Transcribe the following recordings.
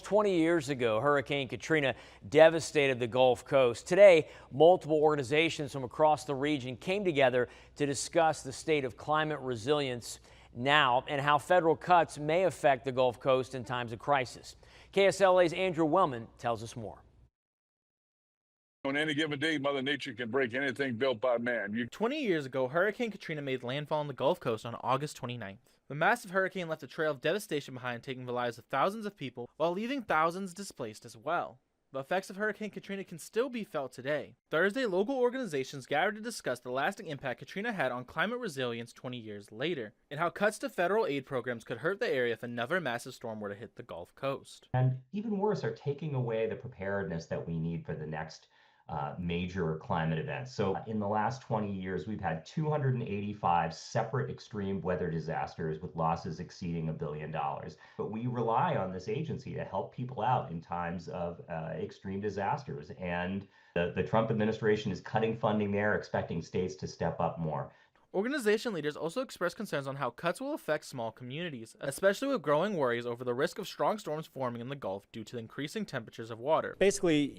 20 years ago, Hurricane Katrina devastated the Gulf Coast. Today, multiple organizations from across the region came together to discuss the state of climate resilience now and how federal cuts may affect the Gulf Coast in times of crisis. KSLA's Andrew Wellman tells us more. On any given day, Mother Nature can break anything built by man. 20 years ago, Hurricane Katrina made landfall on the Gulf Coast on August 29th. The massive hurricane left a trail of devastation behind, taking the lives of thousands of people while leaving thousands displaced as well. The effects of Hurricane Katrina can still be felt today. Thursday, local organizations gathered to discuss the lasting impact Katrina had on climate resilience 20 years later, and how cuts to federal aid programs could hurt the area if another massive storm were to hit the Gulf Coast. And even worse, are taking away the preparedness that we need for the next major climate events. So in the last 20 years, we've had 285 separate extreme weather disasters with losses exceeding $1 billion. But we rely on this agency to help people out in times of extreme disasters. And the Trump administration is cutting funding there, expecting states to step up more. Organization leaders also expressed concerns on how cuts will affect small communities, especially with growing worries over the risk of strong storms forming in the Gulf due to increasing temperatures of water. Basically,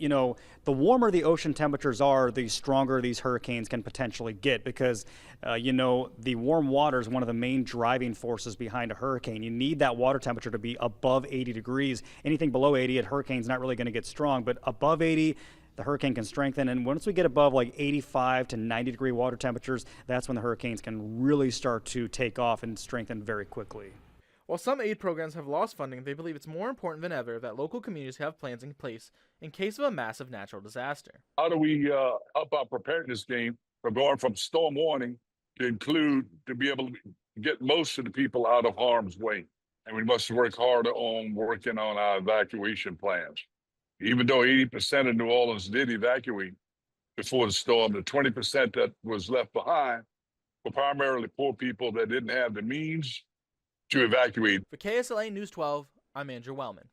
the warmer the ocean temperatures are, the stronger these hurricanes can potentially get because, the warm water is one of the main driving forces behind a hurricane. You need that water temperature to be above 80 degrees. Anything below 80, a hurricane's not really going to get strong, but above 80, the hurricane can strengthen, and once we get above like 85 to 90 degree water temperatures, that's when the hurricanes can really start to take off and strengthen very quickly. While some aid programs have lost funding, they believe it's more important than ever that local communities have plans in place in case of a massive natural disaster. How do we up our preparedness game from going from storm warning to be able to get most of the people out of harm's way? And we must work harder on working on our evacuation plans. Even though 80% of New Orleans did evacuate before the storm, the 20% that was left behind were primarily poor people that didn't have the means to evacuate. For KSLA News 12, I'm Andrew Wellman.